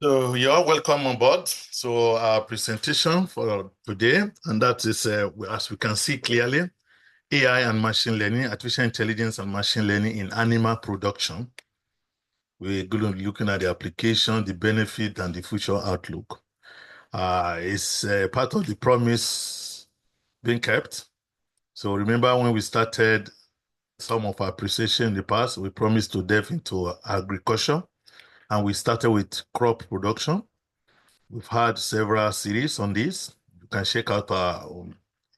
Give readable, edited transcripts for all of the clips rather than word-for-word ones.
So you're all welcome on board. So our presentation for today, and that is, as we can see clearly, AI and machine learning, artificial intelligence and machine learning in animal production. We're going to be looking at the application, the benefit, and the future outlook. It's part of the promise being kept. So remember when we started some of our presentation in the past, we promised to delve into agriculture, and we started with crop production. We've had several series on this. You can check out our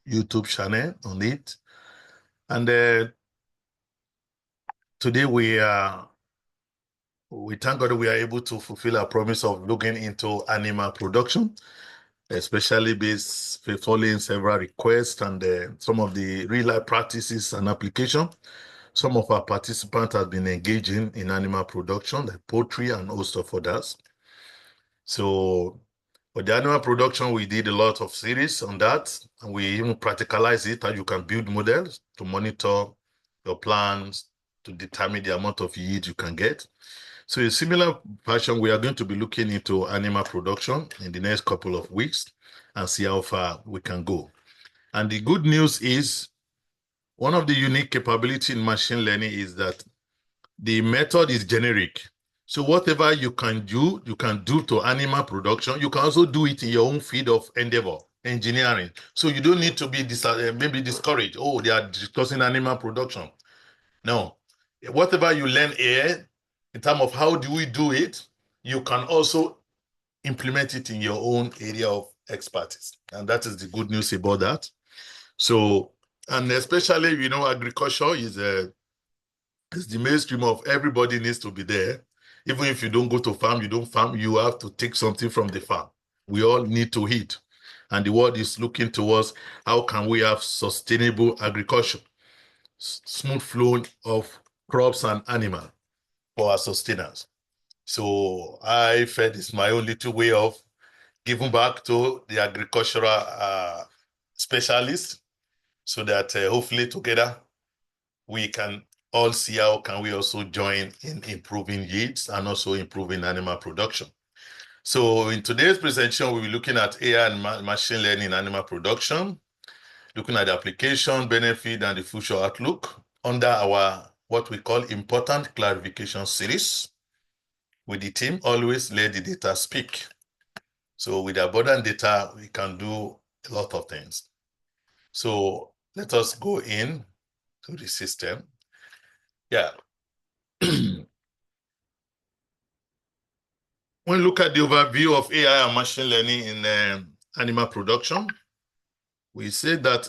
YouTube channel on it. And today we thank God we are able to fulfill our promise of looking into animal production, especially based following several requests and some of the real life practices and application. Some of our participants have been engaging in animal production, like poultry and host of others. So for the animal production, we did a lot of series on that, and we even practicalize it, and you can build models to monitor your plants to determine the amount of yield you can get. So in similar fashion, we are going to be looking into animal production in the next couple of weeks and see how far we can go. And the good news is one of the unique capability in machine learning is that the method is generic. So whatever you can do to animal production, you can also do it in your own field of endeavor, engineering. So you don't need to be maybe discouraged. Oh, they are discussing animal production. No. Whatever you learn here, in terms of how do we do it, you can also implement it in your own area of expertise. And that is the good news about that. So, and especially, agriculture is the mainstream of everybody needs to be there. Even if you don't go to farm, you don't farm, you have to take something from the farm. We all need to eat. And the world is looking towards how can we have sustainable agriculture, smooth flow of crops and animals for our sustenance. So I felt it's my own little way of giving back to the agricultural specialists so that hopefully together we can all see how can we also join in improving yields and also improving animal production. So in today's presentation, we'll be looking at AI and machine learning in animal production, looking at the application, benefit, and the future outlook under our what we call important clarification series. With the team, always let the data speak. So with abundant data, we can do a lot of things. So let us go in to the system. Yeah. When we look at the overview of AI and machine learning in animal production, we say that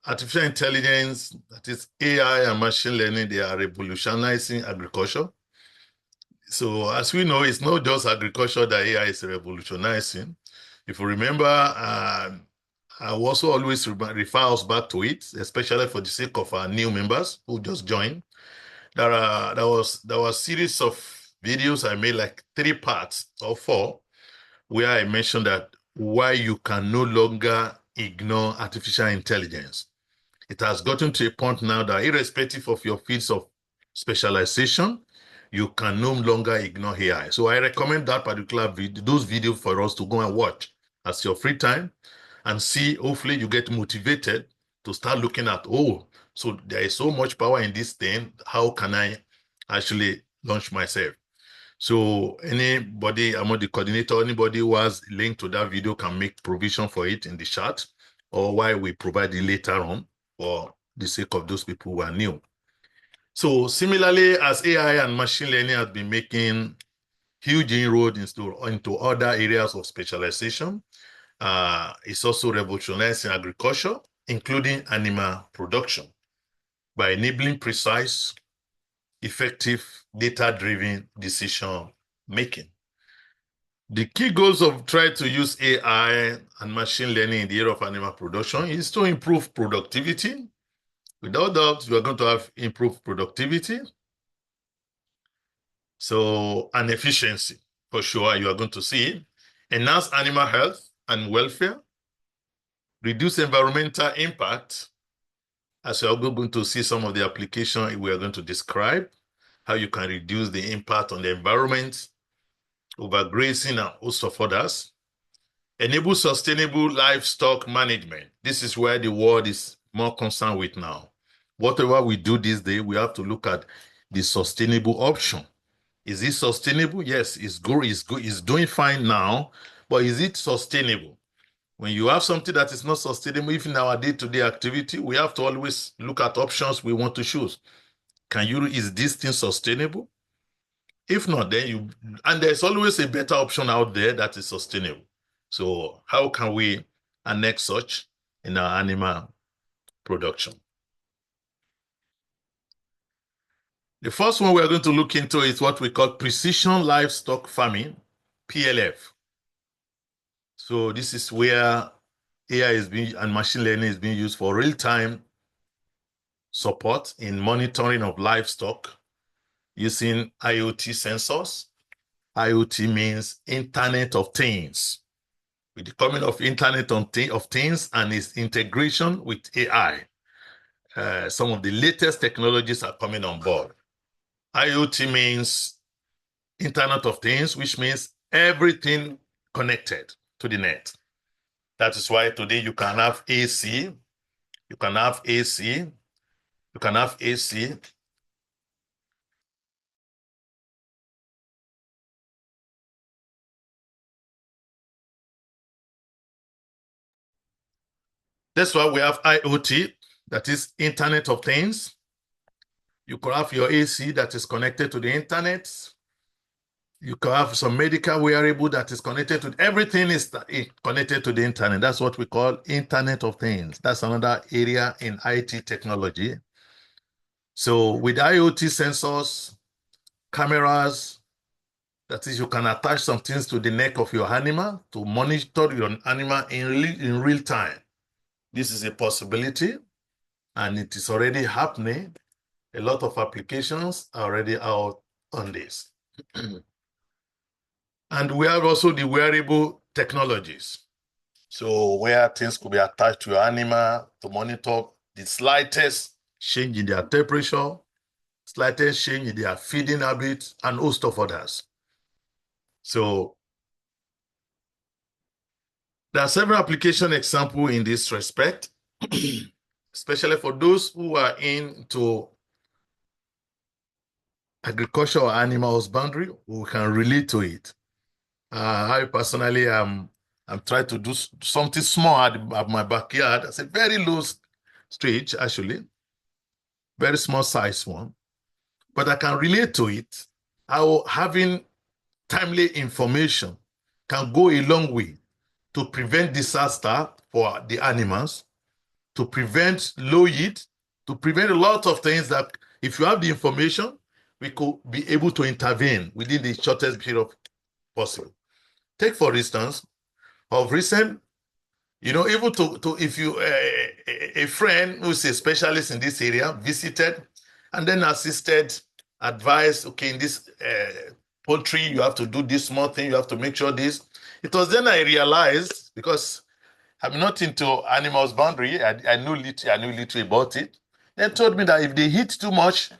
artificial intelligence, that is AI and machine learning, they are revolutionizing agriculture. So as we know, it's not just agriculture that AI is revolutionizing. If you remember, I also always refer us back to it, especially for the sake of our new members who just joined. There was a series of videos I made, like 3 parts or 4, where I mentioned that why you can no longer ignore artificial intelligence. It has gotten to a point now that irrespective of your fields of specialization, you can no longer ignore AI. So I recommend that particular video, those videos for us to go and watch as your free time and see, hopefully you get motivated to start looking at, oh, so there is so much power in this thing. How can I actually launch myself? So anybody among the coordinator, anybody who has link to that video can make provision for it in the chat, or why we provide it later on for the sake of those people who are new. So similarly, as AI and machine learning has been making huge inroads into other areas of specialization, it's also revolutionizing agriculture, including animal production, by enabling precise, effective, data-driven decision making. The key goals of trying to use AI and machine learning in the area of animal production is to improve productivity. Without doubt, you are going to have improved productivity. So, and efficiency, for sure, you are going to see. Enhance animal health and welfare. Reduce environmental impact. As you are going to see some of the application we are going to describe, how you can reduce the impact on the environment. overgrazing, and host of others. Enable sustainable livestock management. This is where the world is more concerned with now. Whatever we do this day, we have to look at the sustainable option. Is it sustainable? Yes, it's good, it's doing fine now, but is it sustainable? When you have something that is not sustainable, even in our day-to-day activity, we have to always look at options we want to choose. Is this thing sustainable? If not, and there's always a better option out there that is sustainable. So how can we annex such in our animal production? The first one we're going to look into is what we call precision livestock farming, PLF. So this is where AI and machine learning is being used for real-time support in monitoring of livestock using IoT sensors. IoT means Internet of Things. With the coming of Internet of Things and its integration with AI, some of the latest technologies are coming on board. IoT means Internet of Things, which means everything connected to the net. That is why today you can have AC, you can have AC, you can have AC. That's why we have IoT, that is Internet of Things. You could have your AC that is connected to the internet. You can have some medical wearable that is connected to everything is connected to the internet. That's what we call Internet of Things. That's another area in IT technology. So with IoT sensors, cameras, that is, you can attach some things to the neck of your animal to monitor your animal in real time. This is a possibility, and it is already happening. A lot of applications are already out on this. And we have also the wearable technologies. So where things could be attached to your animal to monitor the slightest change in their temperature, slightest change in their feeding habits, and host of others. So there are several application examples in this respect, especially for those who are into agriculture or animal husbandry, who can relate to it. I personally am I'm trying to do something small at my backyard. It's a very low stage, actually, very small size one, but I can relate to it. How having timely information can go a long way to prevent disaster for the animals, to prevent low yield, to prevent a lot of things that if you have the information, we could be able to intervene within the shortest period possible. Take, for instance, of recent, even to if you, a friend who's a specialist in this area visited and then assisted, advised, okay, in this poultry, you have to do this small thing, you have to make sure this. It was then I realized, because I'm not into animals boundary, I knew little about it. They told me that if they eat too much,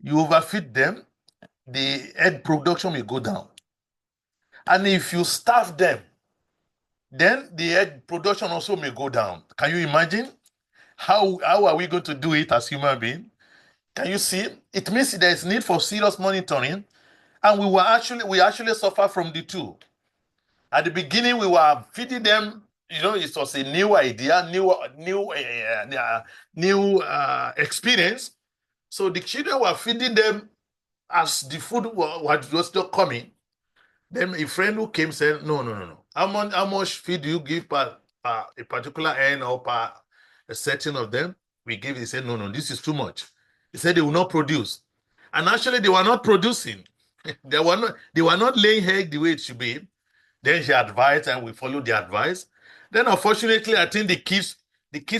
you overfeed them, the egg production will go down. And if you starve them, then the egg production also may go down. Can you imagine? How are we going to do it as human beings? Can you see? It means there is need for serious monitoring, and we actually suffer from the two. At the beginning, we were feeding them. It was a new idea, new experience. So the children were feeding them as the food was still coming. Then a friend who came said, no. How much feed do you give per a particular hen or per a setting of them? We give. He said, no, this is too much. He said they will not produce. And actually, they were not producing. They were not laying egg the way it should be. Then she advised, and we followed the advice. Then, unfortunately, I think the kids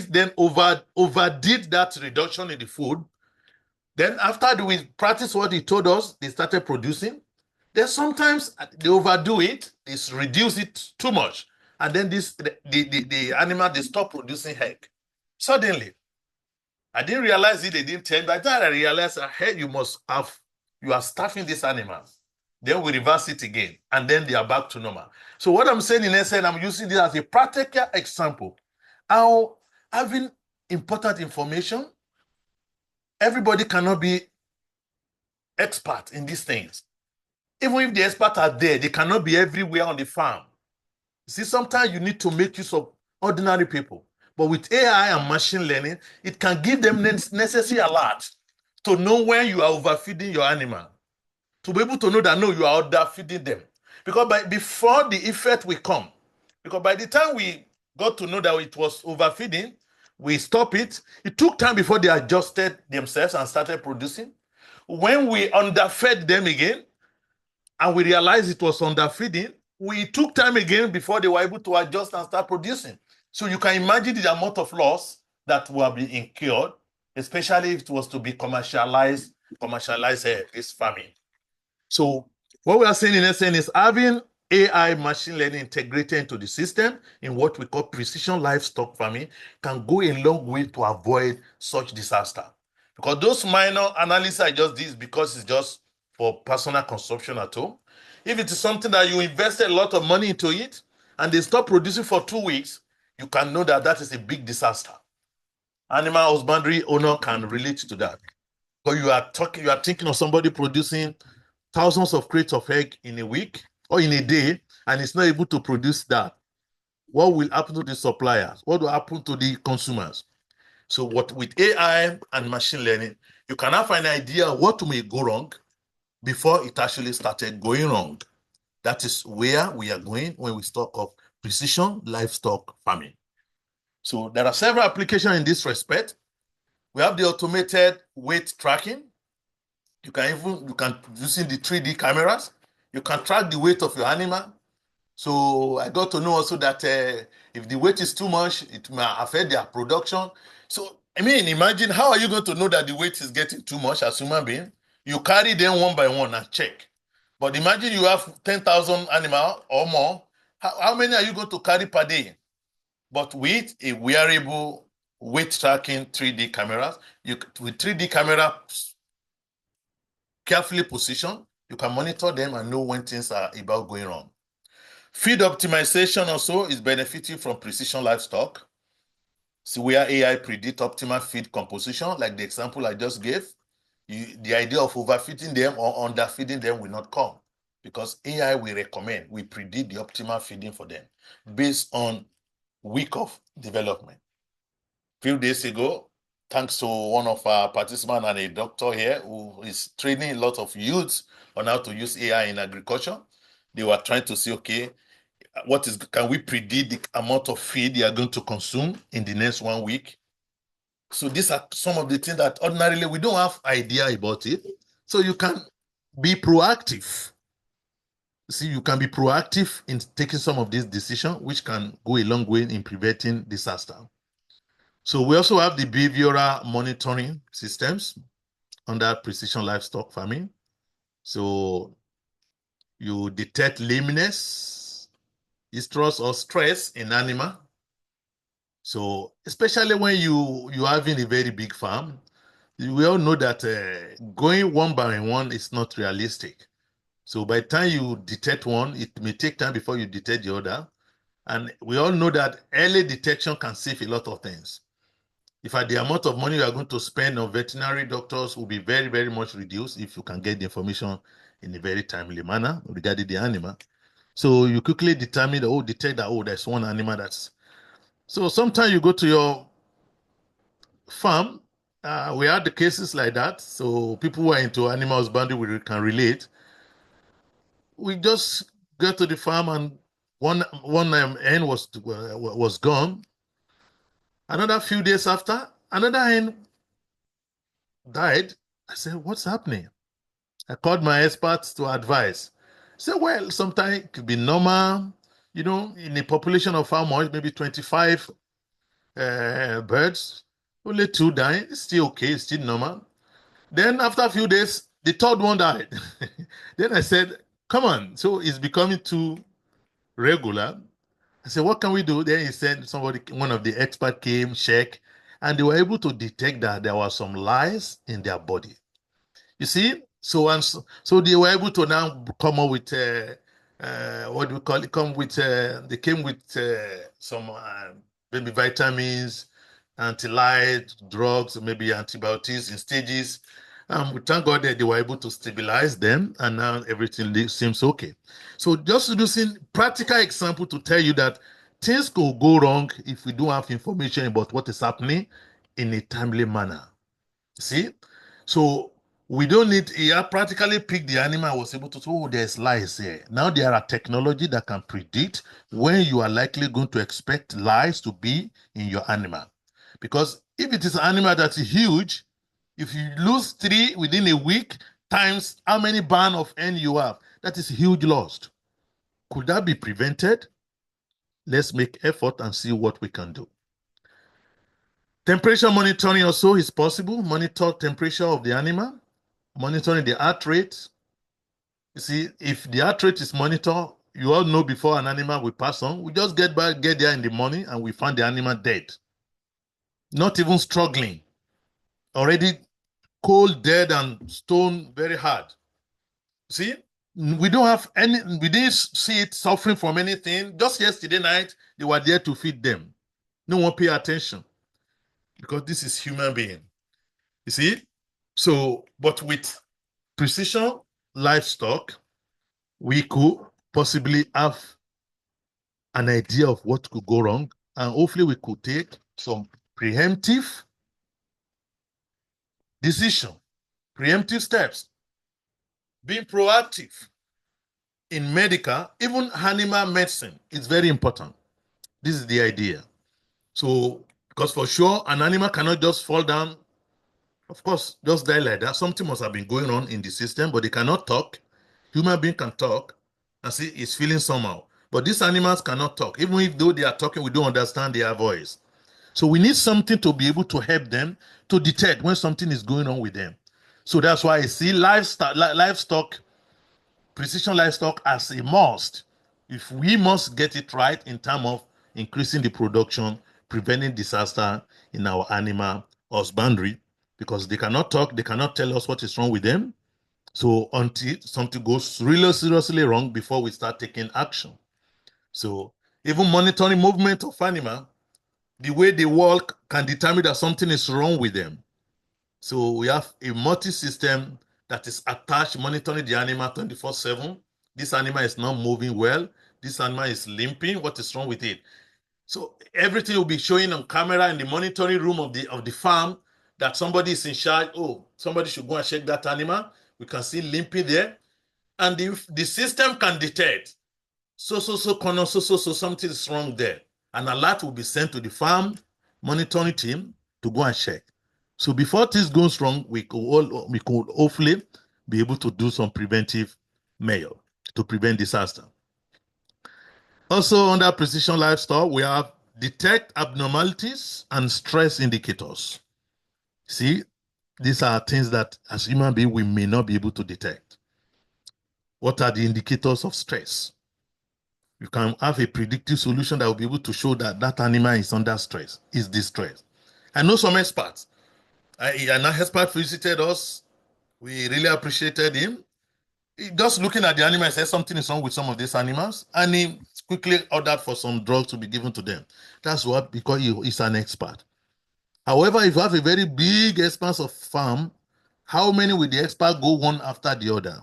then overdid that reduction in the food. Then, after we practiced what he told us, they started producing. Then sometimes they overdo it, they reduce it too much, and then the animal, they stop producing egg. Suddenly, I didn't realize it. They didn't tell me. By the time I realized, hey, you are starving these animals. then we reverse it again, and then they are back to normal. So what I'm saying in essence, I'm using this as a practical example. How having important information, everybody cannot be expert in these things. Even if the experts are there, they cannot be everywhere on the farm. See, sometimes you need to make use of ordinary people. But with AI and machine learning, it can give them necessary alerts to know when you are overfeeding your animal, to be able to know that no, you are underfeeding them. Because before the effect will come, because by the time we got to know that it was overfeeding, we stop it. It took time before they adjusted themselves and started producing. When we underfed them again, and we realized it was underfeeding, we took time again before they were able to adjust and start producing. So you can imagine the amount of loss that will be incurred, especially if it was to be commercialized this farming. So what we are saying in essence is having AI machine learning integrated into the system in what we call precision livestock farming can go a long way to avoid such disaster. Because those minor analysis I just did because it's just for personal consumption at home. If it is something that you invested a lot of money into it and they stop producing for 2 weeks, you can know that that is a big disaster. Animal husbandry owner can relate to that. Because you are thinking of somebody producing thousands of crates of egg in a week or in a day, and it's not able to produce that. What will happen to the suppliers? What will happen to the consumers? So what with AI and machine learning, you can have an idea of what may go wrong before it actually started going wrong. That is where we are going when we talk of precision livestock farming. So there are several applications in this respect. We have the automated weight tracking. You can using the 3D cameras, you can track the weight of your animal. So I got to know also that if the weight is too much, it may affect their production. So I mean, imagine how are you going to know that the weight is getting too much as human being? You carry them one by one and check. But imagine you have 10,000 animals or more. How many are you going to carry per day? But with a wearable weight tracking 3D cameras, with 3D camera carefully positioned, you can monitor them and know when things are about going wrong. Feed optimization also is benefiting from precision livestock. See where AI predict optimal feed composition, like the example I just gave. The idea of overfeeding them or underfeeding them will not come because AI will recommend, we predict the optimal feeding for them based on week of development. A few days ago, thanks to one of our participants and a doctor here who is training a lot of youths on how to use AI in agriculture, they were trying to say, okay, can we predict the amount of feed they are going to consume in the next 1 week? So these are some of the things that ordinarily we don't have idea about it. So you can be proactive. See, you can be proactive in taking some of these decisions, which can go a long way in preventing disaster. So we also have the behavioral monitoring systems under precision livestock farming. So you detect lameness, distress, or stress in animal. So especially when you're having a very big farm, we all know that going one by one is not realistic. So by the time you detect one, it may take time before you detect the other. And we all know that early detection can save a lot of things. In fact, the amount of money you are going to spend on veterinary doctors will be very, very much reduced if you can get the information in a very timely manner regarding the animal. So you quickly determine, detect that, there's one animal that's... So sometimes you go to your farm, we had the cases like that. So people who are into animal husbandry can relate. We just got to the farm and one hen was gone. Another few days after, another hen died. I said, what's happening? I called my experts to advise. I said, well, sometimes it could be normal, in a population of how much? Maybe 25 birds, only 2 dying. It's still okay, it's still normal. Then after a few days, the third one died. Then I said, come on, so it's becoming too regular. I said, what can we do? Then he said one of the experts came, check, and they were able to detect that there were some lice in their body. You see, So they were able to now come up with what do we call it? They came with some maybe vitamins, anti-light drugs, maybe antibiotics in stages. We thank God that they were able to stabilize them, and now everything seems okay. So just using practical example to tell you that things could go wrong if we don't have information about what is happening in a timely manner. See? So we don't need, he had practically picked the animal, was able to say, oh, there's lice here. Now there are technology that can predict when you are likely going to expect lice to be in your animal. Because if it is an animal that is huge, if you lose 3 within a week times how many barn of hen you have, that is huge loss. Could that be prevented? Let's make effort and see what we can do. Temperature monitoring also is possible. Monitor temperature of the animal, monitoring the heart rate. You see, if the heart rate is monitored, you all know before an animal will pass on. We just get there in the morning and we find the animal dead. Not even struggling. Already cold, dead, and stone very hard. See, we didn't see it suffering from anything. Just yesterday night, they were there to feed them. No one pay attention because this is human being. You see? So, but with precision livestock, we could possibly have an idea of what could go wrong, and hopefully we could take some preemptive decision, preemptive steps, being proactive in medical, even animal medicine is very important. This is the idea. So, because for sure, an animal cannot just fall down, of course, just die like that. Something must have been going on in the system, but they cannot talk. Human being can talk and see it's feeling somehow. But these animals cannot talk. Even if though they are talking, we don't understand their voice. So we need something to be able to help them to detect when something is going on with them. So that's why I see livestock, precision livestock as a must. If we must get it right in terms of increasing the production, preventing disaster in our animal husbandry, because they cannot talk, they cannot tell us what is wrong with them. So until something goes really seriously wrong before we start taking action. So even monitoring movement of animal, the way they walk can determine that something is wrong with them. So we have a multi-system that is attached, monitoring the animal 24/7. This animal is not moving well. This animal is limping. What is wrong with it? So everything will be showing on camera in the monitoring room of the farm that somebody is in charge. Oh, somebody should go and check that animal. We can see limping there. And the system can detect. So, something is wrong there. An alert will be sent to the farm monitoring team to go and check. So before this goes wrong, we could hopefully be able to do some preventive measure to prevent disaster. Also, under precision livestock, we have detect abnormalities and stress indicators. See, these are things that as human beings, we may not be able to detect. What are the indicators of stress? You can have a predictive solution that will be able to show that that animal is under stress, is distressed. I know some experts. An expert visited us. We really appreciated him. Just looking at the animal, he said something is wrong with some of these animals, and he quickly ordered for some drugs to be given to them. That's what, because he is an expert. However, if you have a very big expanse of farm, how many will the expert go one after the other?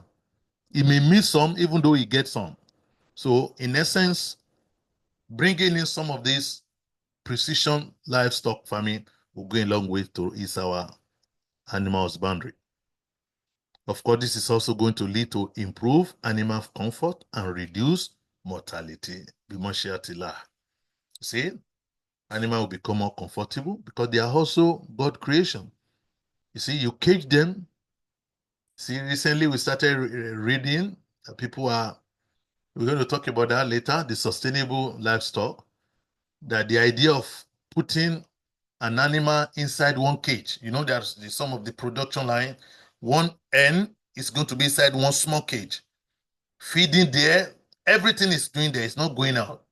He may miss some, even though he gets some. So, in essence, bringing in some of this precision livestock farming will go a long way to ease our animal husbandry. Of course, this is also going to lead to improve animal comfort and reduce mortality. See, animal will become more comfortable because they are also God creation. You see, you cage them. See, recently we started reading. We're going to talk about that later, the sustainable livestock, that the idea of putting an animal inside one cage. You know, there's some of the production line. One hen is going to be inside one small cage. Feeding there, everything is doing there. It's not going out.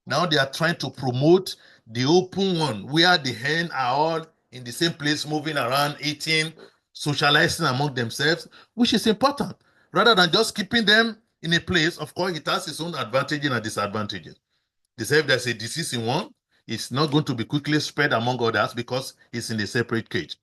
Now they are trying to promote the open one where the hen are all in the same place, moving around, eating. socializing among themselves, which is important, rather than just keeping them in a place. Of course, it has its own advantages and disadvantages. They say if there's a disease in one, it's not going to be quickly spread among others because it's in a separate cage.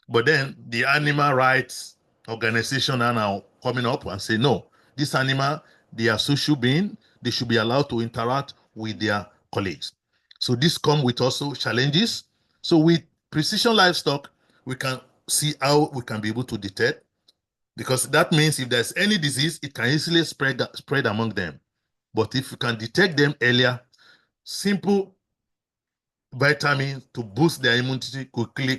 But then the animal rights organization are now coming up and say, no, this animal, they are social beings, they should be allowed to interact with their colleagues. So this comes with also challenges. So with precision livestock, we can see how we can be able to detect, because that means if there's any disease, it can easily spread among them. But if you can detect them earlier, simple vitamins to boost their immunity quickly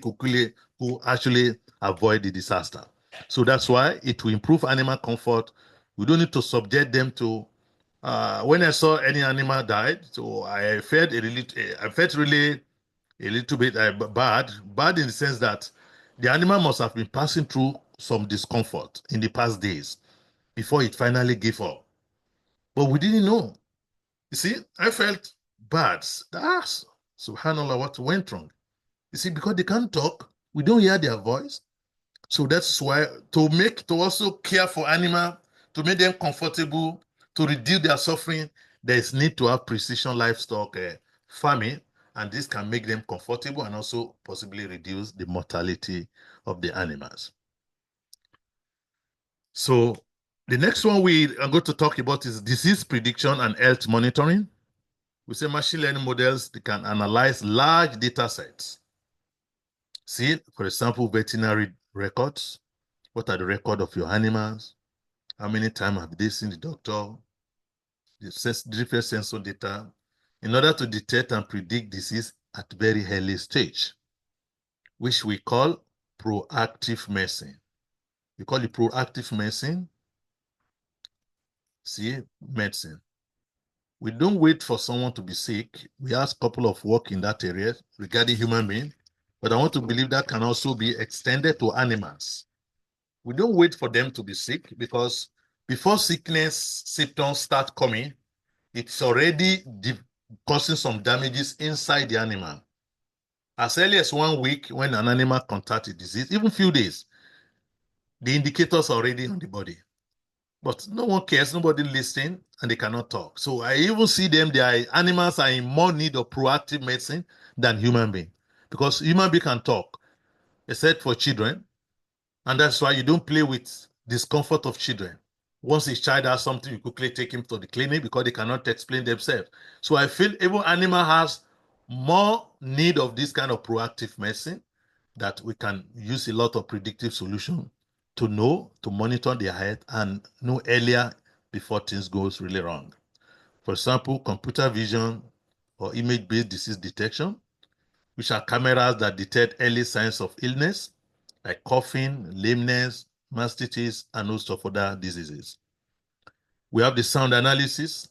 to actually avoid the disaster. So that's why it will improve animal comfort. We don't need to subject them to. When I saw any animal died, so I felt really a little bit bad in the sense that the animal must have been passing through some discomfort in the past days before it finally gave up. But we didn't know. You see, I felt bad. That's subhanallah what went wrong. You see, because they can't talk, we don't hear their voice. So that's why to also care for animal, to make them comfortable, to reduce their suffering, there is need to have precision livestock farming, and this can make them comfortable and also possibly reduce the mortality of the animals. So the next one we are going to talk about is disease prediction and health monitoring. We say machine learning models, they can analyze large data sets. See, for example, veterinary records. What are the record of your animals? How many times have they seen the doctor? The different sensor data, in order to detect and predict disease at very early stage, which we call proactive medicine. We call it proactive medicine. See, medicine. We don't wait for someone to be sick. We have a couple of work in that area regarding human being, but I want to believe that can also be extended to animals. We don't wait for them to be sick, because before sickness symptoms start coming, it's already causing some damages inside the animal. As early as 1 week, when an animal contacts a disease, even few days, the indicators are already on the body. But no one cares, nobody listens, and they cannot talk. So I even see them, their animals are in more need of proactive medicine than human beings. Because human beings can talk, except for children. And that's why you don't play with discomfort of children. Once a child has something, you quickly take him to the clinic because they cannot explain themselves. So I feel even animal has more need of this kind of proactive medicine, that we can use a lot of predictive solution to know, to monitor their health and know earlier before things goes really wrong. For example, computer vision or image-based disease detection, which are cameras that detect early signs of illness, like coughing, lameness, mastitis, and host of other diseases. We have the sound analysis.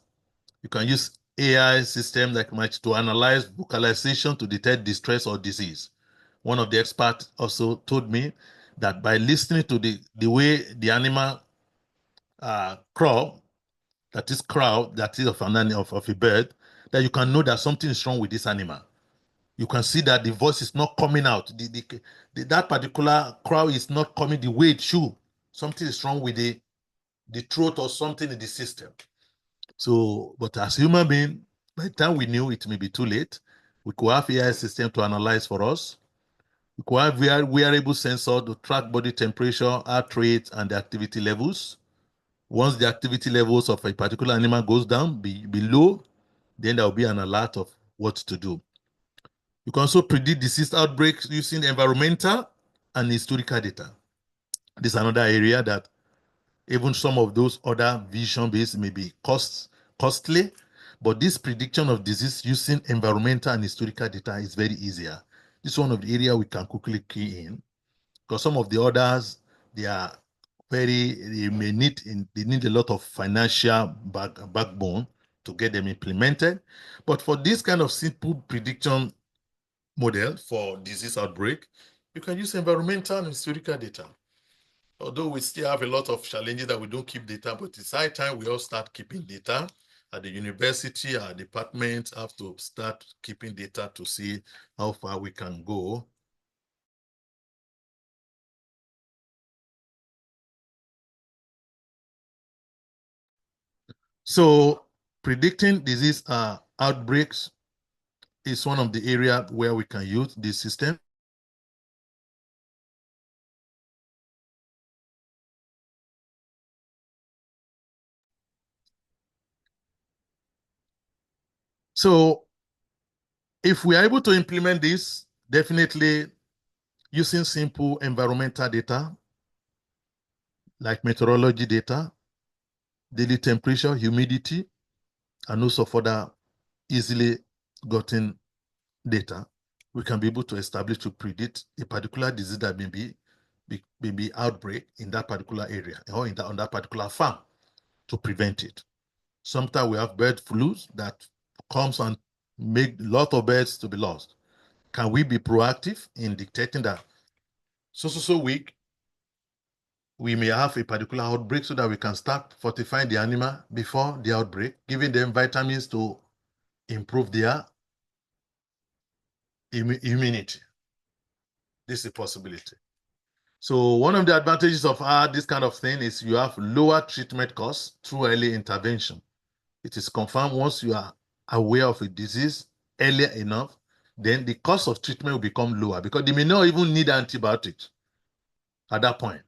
You can use AI system like Match to analyze vocalization to detect distress or disease. One of the experts also told me that by listening to the way the animal crow, that is of a bird, that you can know that something is wrong with this animal. You can see that the voice is not coming out. That particular crow is not coming the way it should. Something is wrong with the throat or something in the system. So, but as human being, by the time we knew, it may be too late. We could have AI system to analyze for us. We could have wearable sensor to track body temperature, heart rate, and the activity levels. Once the activity levels of a particular animal goes down below, then there will be an alert of what to do. You can also predict disease outbreaks using environmental and historical data. This is another area that even some of those other vision-based may be costly, but this prediction of disease using environmental and historical data is very easier. This is one of the areas we can quickly key in, because some of the others, they are they need a lot of financial backbone to get them implemented. But for this kind of simple prediction model for disease outbreak, you can use environmental and historical data. Although we still have a lot of challenges that we don't keep data, but it's high time we all start keeping data. At the university, our departments have to start keeping data to see how far we can go So predicting disease outbreaks is one of the areas where we can use this system. So if we are able to implement this, definitely using simple environmental data like meteorology data, daily temperature, humidity, and also further easily gotten data, we can be able to establish to predict a particular disease that may be outbreak in that particular area or on that particular farm to prevent it. Sometimes we have bird flus that comes and make a lot of birds to be lost. Can we be proactive in dictating that so week we may have a particular outbreak so that we can start fortifying the animal before the outbreak, giving them vitamins to improve their immunity? This is a possibility. So one of the advantages of this kind of thing is you have lower treatment costs through early intervention. It is confirmed once you are aware of a disease earlier enough, then the cost of treatment will become lower because they may not even need antibiotics at that point.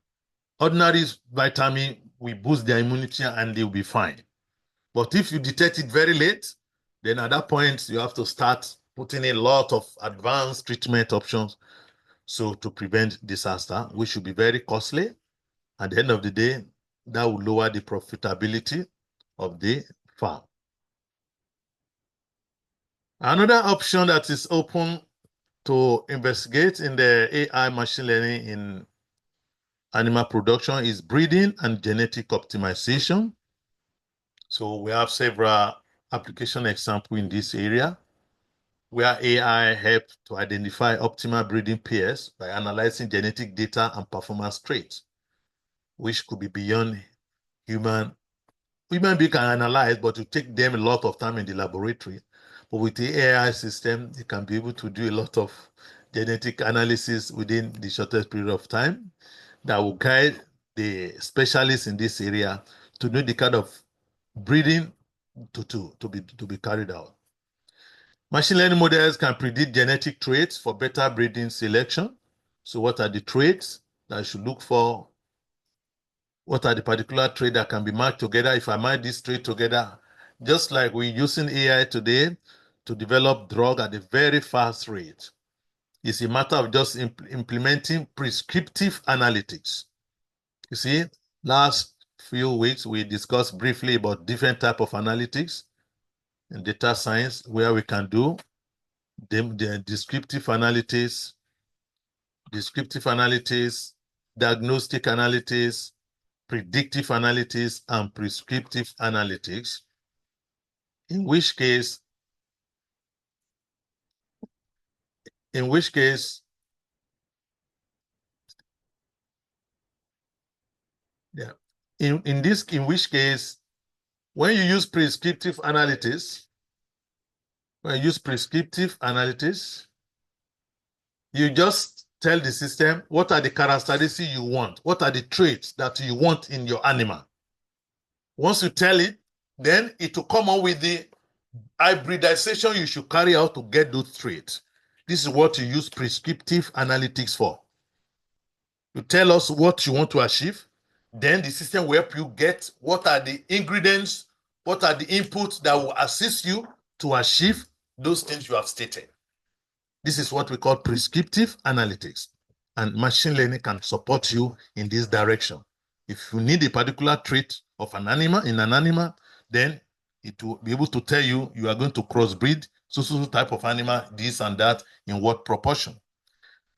Ordinary vitamin will boost their immunity and they'll be fine. But if you detect it very late, then at that point you have to start putting in a lot of advanced treatment options so to prevent disaster, which should be very costly. At the end of the day, that will lower the profitability of the farm. Another option that is open to investigate in the AI machine learning in animal production is breeding and genetic optimization. So we have several application examples in this area where AI helps to identify optimal breeding pairs by analyzing genetic data and performance traits, which could be beyond human being can analyze, but it take them a lot of time in the laboratory. But with the AI system, it can be able to do a lot of genetic analysis within the shortest period of time that will guide the specialists in this area to know the kind of breeding to be carried out. Machine learning models can predict genetic traits for better breeding selection. So what are the traits that I should look for? What are the particular traits that can be matched together? If I match this trait together, just like we're using AI today to develop drug at a very fast rate, it's a matter of just implementing prescriptive analytics. You see, last few weeks we discussed briefly about different type of analytics in data science where we can do the descriptive analytics, diagnostic analytics, predictive analytics, and prescriptive analytics, in which case, in which case, yeah, in which case, when you use prescriptive analytics, you just tell the system what are the characteristics you want, what are the traits that you want in your animal. Once you tell it, then it will come up with the hybridization you should carry out to get those traits. This is what you use prescriptive analytics for. You tell us what you want to achieve, then the system will help you get what are the ingredients, what are the inputs that will assist you to achieve those things you have stated. This is what we call prescriptive analytics, and machine learning can support you in this direction. If you need a particular trait of an animal, then it will be able to tell you you are going to crossbreed so type of animal, this and that, in what proportion.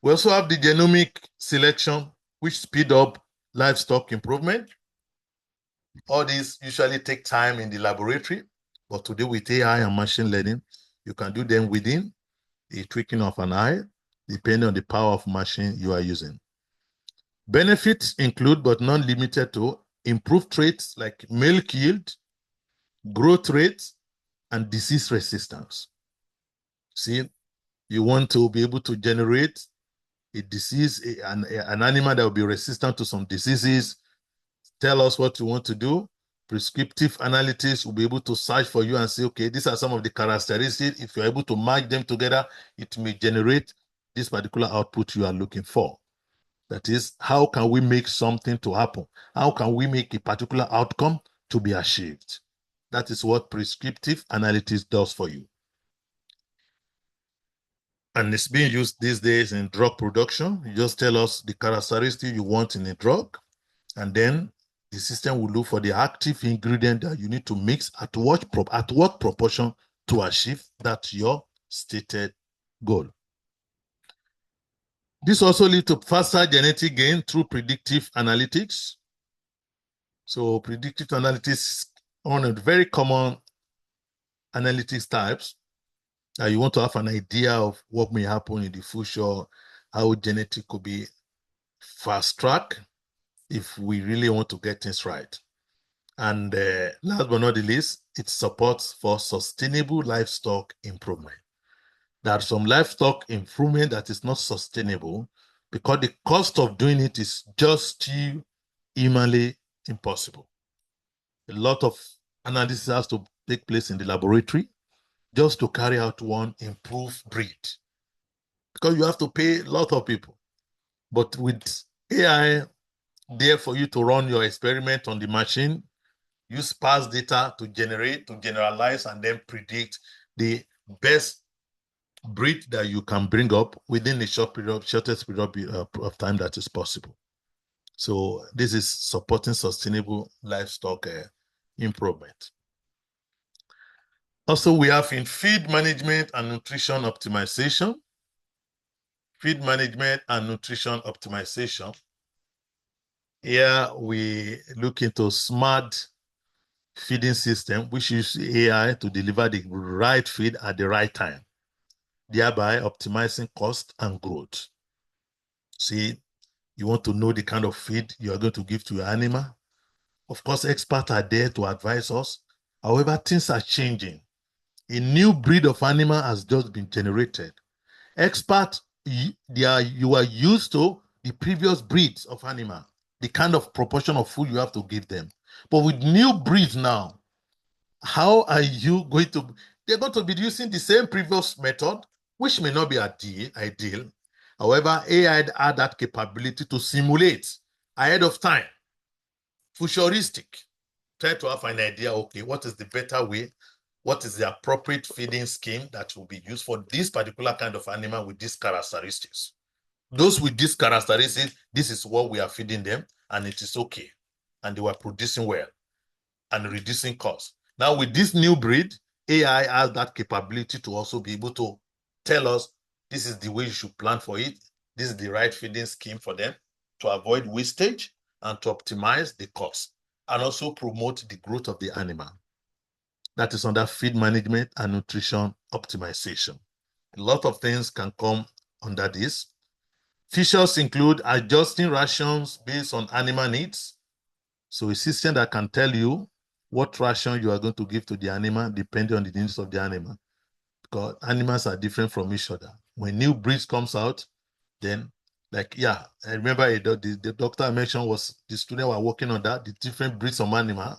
We also have the genomic selection, which speed up livestock improvement. All these usually take time in the laboratory, but today with AI and machine learning, you can do them within a tweaking of an eye, depending on the power of machine you are using. Benefits include, but not limited to, improved traits like milk yield, growth rates, and disease resistance. See, you want to be able to generate a disease, an animal that will be resistant to some diseases. Tell us what you want to do. Prescriptive analytics will be able to search for you and say, okay, these are some of the characteristics. If you're able to match them together, it may generate this particular output you are looking for. That is, how can we make something to happen? How can we make a particular outcome to be achieved? That is what prescriptive analytics does for you. And it's being used these days in drug production. You just tell us the characteristic you want in a drug, and then the system will look for the active ingredient that you need to mix at what proportion to achieve that your stated goal. This also leads to faster genetic gain through predictive analytics. So predictive analytics is one of the very common analytics types. You want to have an idea of what may happen in the future, how genetic could be fast track if we really want to get things right. And last but not the least, it supports for sustainable livestock improvement. There are some livestock improvement that is not sustainable because the cost of doing it is just too humanly impossible. A lot of analysis has to take place in the laboratory just to carry out one improved breed, because you have to pay a lot of people. But with AI there for you to run your experiment on the machine, use sparse data to generalize, and then predict the best breed that you can bring up within the shortest period of time that is possible. So this is supporting sustainable livestock improvement. Also, we have in feed management and nutrition optimization. Feed management and nutrition optimization. Here we look into smart feeding system, which uses AI to deliver the right feed at the right time, thereby optimizing cost and growth. See, you want to know the kind of feed you are going to give to your animal. Of course, experts are there to advise us. However, things are changing. A new breed of animal has just been generated. Experts, you are used to the previous breeds of animal, the kind of proportion of food you have to give them. But with new breeds now, how are you going to, they're going to be using the same previous method, which may not be ideal. However, AI had that capability to simulate ahead of time, futuristic, try to have an idea, okay, what is the better way? What is the appropriate feeding scheme that will be used for this particular kind of animal with these characteristics? Those with these characteristics, this is what we are feeding them, and it is okay. And they were producing well and reducing costs. Now, with this new breed, AI has that capability to also be able to tell us this is the way you should plan for it. This is the right feeding scheme for them to avoid wastage and to optimize the cost and also promote the growth of the animal. That is under feed management and nutrition optimization. A lot of things can come under this. Features include adjusting rations based on animal needs. So a system that can tell you what ration you are going to give to the animal depending on the needs of the animal. Because animals are different from each other. When new breeds comes out, then I remember the doctor I mentioned was the student were working on that, the different breeds of animal.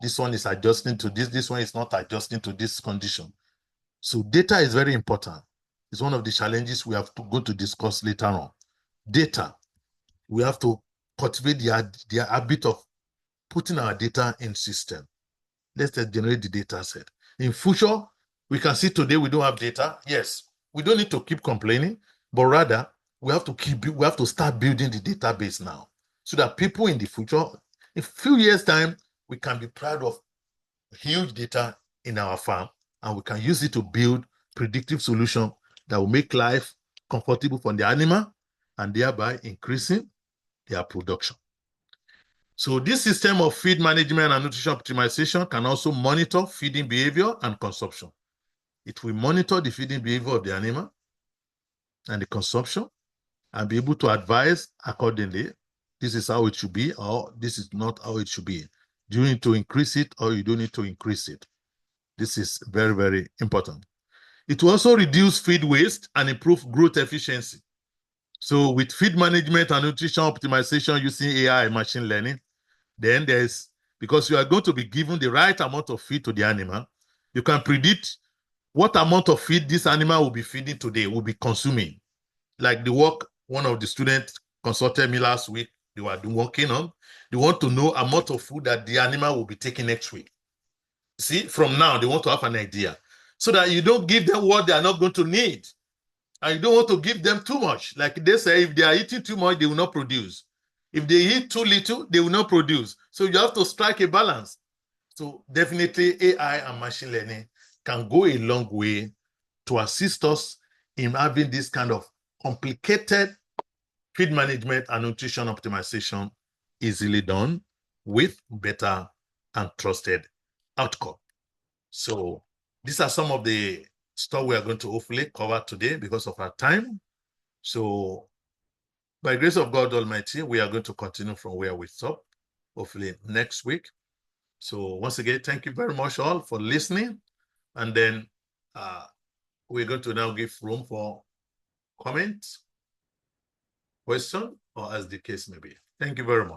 This one is adjusting to this one is not adjusting to this condition. So data is very important. It's one of the challenges we have to go to discuss later on. Data, we have to cultivate the habit of putting our data in system. Let's generate the data set. In future, we can see today we don't have data. Yes, we don't need to keep complaining, but rather we have to start building the database now so that people in the future, in a few years' time, we can be proud of huge data in our farm, and we can use it to build predictive solutions that will make life comfortable for the animal and thereby increasing their production. So this system of feed management and nutrition optimization can also monitor feeding behavior and consumption. It will monitor the feeding behavior of the animal and the consumption and be able to advise accordingly. This is how it should be, or this is not how it should be. Do you need to increase it or you don't need to increase it? This is very, very important. It will also reduce feed waste and improve growth efficiency. So with feed management and nutrition optimization using AI and machine learning, then there's because you are going to be given the right amount of feed to the animal. You can predict what amount of feed this animal will be feeding today, will be consuming. Like the work one of the students consulted me last week, they were working on. They want to know amount of food that the animal will be taking next week. See, from now, they want to have an idea so that you don't give them what they are not going to need. And you don't want to give them too much. Like they say, if they are eating too much, they will not produce. If they eat too little, they will not produce. So you have to strike a balance. So definitely AI and machine learning can go a long way to assist us in having this kind of complicated feed management and nutrition optimization easily done with better and trusted outcome. So these are some of the stuff we are going to hopefully cover today because of our time. So by grace of God Almighty, we are going to continue from where we stopped, hopefully next week. So once again, thank you very much all for listening. And then we're going to now give room for comments, question, or as the case may be. Thank you very much.